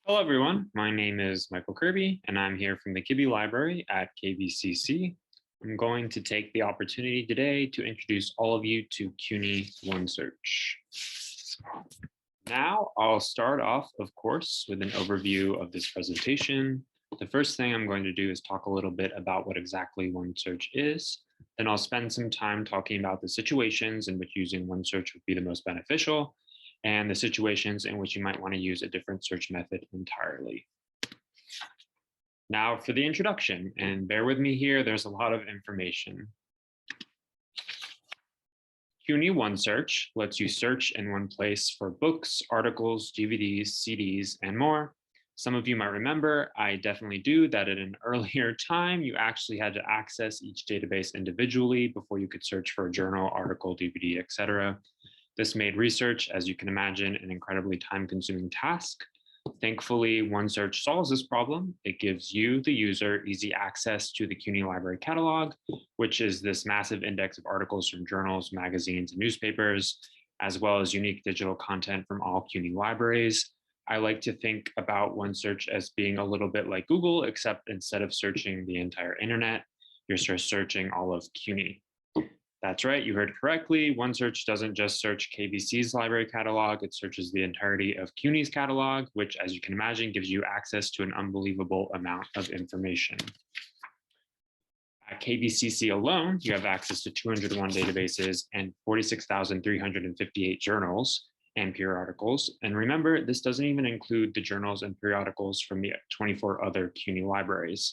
Hello, everyone. My name is Michael Kirby, and I'm here from the Kibbe Library at KVCC. I'm going to take the opportunity today to introduce all of you to CUNY OneSearch. Now, I'll start off, of course, with an overview of this presentation. The first thing I'm going to do is talk a little bit about what exactly OneSearch is. Then I'll spend some time talking about the situations in which using OneSearch would be the most beneficial, and the situations in which you might want to use a different search method entirely. Now for the introduction, and bear with me here, there's a lot of information. CUNY OneSearch lets you search in one place for books, articles, DVDs, CDs, and more. Some of you might remember, I definitely do, that at an earlier time, you actually had to access each database individually before you could search for a journal, article, DVD, etc. This made research, as you can imagine, an incredibly time-consuming task. Thankfully, OneSearch solves this problem. It gives you, the user, easy access to the CUNY Library Catalog, which is this massive index of articles from journals, magazines, and newspapers, as well as unique digital content from all CUNY libraries. I like to think about OneSearch as being a little bit like Google, except instead of searching the entire internet, you're searching all of CUNY. That's right, you heard correctly. OneSearch doesn't just search KVC's library catalog, it searches the entirety of CUNY's catalog, which, as you can imagine, gives you access to an unbelievable amount of information. At KVCC alone, you have access to 201 databases and 46,358 journals and peer articles. And remember, this doesn't even include the journals and periodicals from the 24 other CUNY libraries.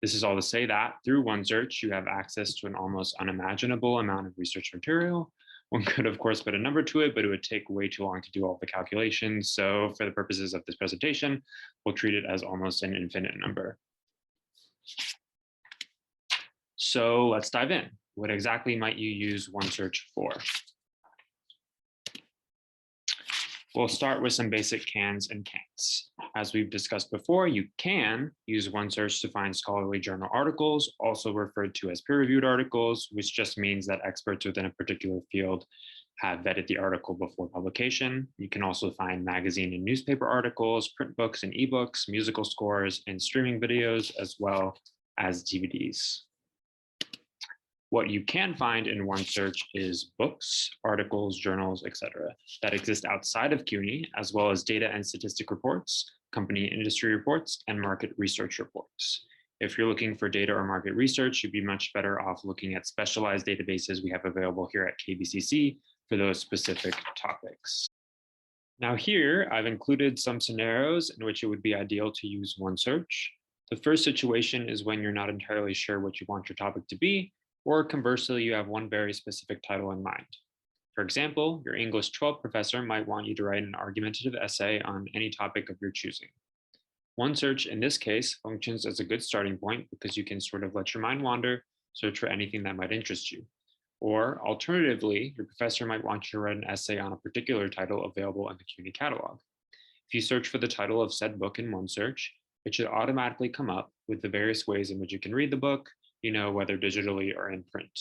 This is all to say that through OneSearch, you have access to an almost unimaginable amount of research material. One could, of course, put a number to it, but it would take way too long to do all the calculations. So for the purposes of this presentation, we'll treat it as almost an infinite number. So let's dive in. What exactly might you use OneSearch for? We'll start with some basic cans and can'ts. As we've discussed before, you can use OneSearch to find scholarly journal articles, also referred to as peer-reviewed articles, which just means that experts within a particular field have vetted the article before publication. You can also find magazine and newspaper articles, print books and ebooks, musical scores, and streaming videos, as well as DVDs. What you can find in OneSearch is books, articles, journals, etc., that exist outside of CUNY, as well as data and statistic reports, company industry reports, and market research reports. If you're looking for data or market research, you'd be much better off looking at specialized databases we have available here at KVCC for those specific topics. Now here, I've included some scenarios in which it would be ideal to use OneSearch. The first situation is when you're not entirely sure what you want your topic to be, or conversely, you have one very specific title in mind. For example, your English 12 professor might want you to write an argumentative essay on any topic of your choosing. OneSearch, in this case, functions as a good starting point because you can sort of let your mind wander, search for anything that might interest you. Or alternatively, your professor might want you to write an essay on a particular title available in the CUNY catalog. If you search for the title of said book in OneSearch, it should automatically come up with the various ways in which you can read the book, whether digitally or in print.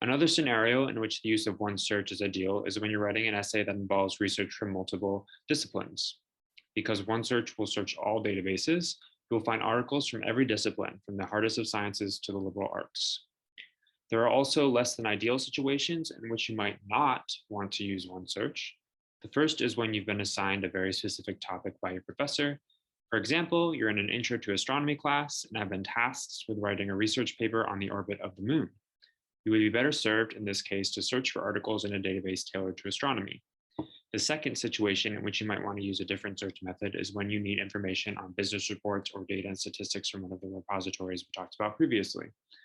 Another scenario in which the use of OneSearch is ideal is when you're writing an essay that involves research from multiple disciplines. Because OneSearch will search all databases, you'll find articles from every discipline, from the hardest of sciences to the liberal arts. There are also less than ideal situations in which you might not want to use OneSearch. The first is when you've been assigned a very specific topic by your professor. For example, you're in an intro to astronomy class and have been tasked with writing a research paper on the orbit of the moon. You would be better served in this case to search for articles in a database tailored to astronomy. The second situation in which you might want to use a different search method is when you need information on business reports or data and statistics from one of the repositories we talked about previously.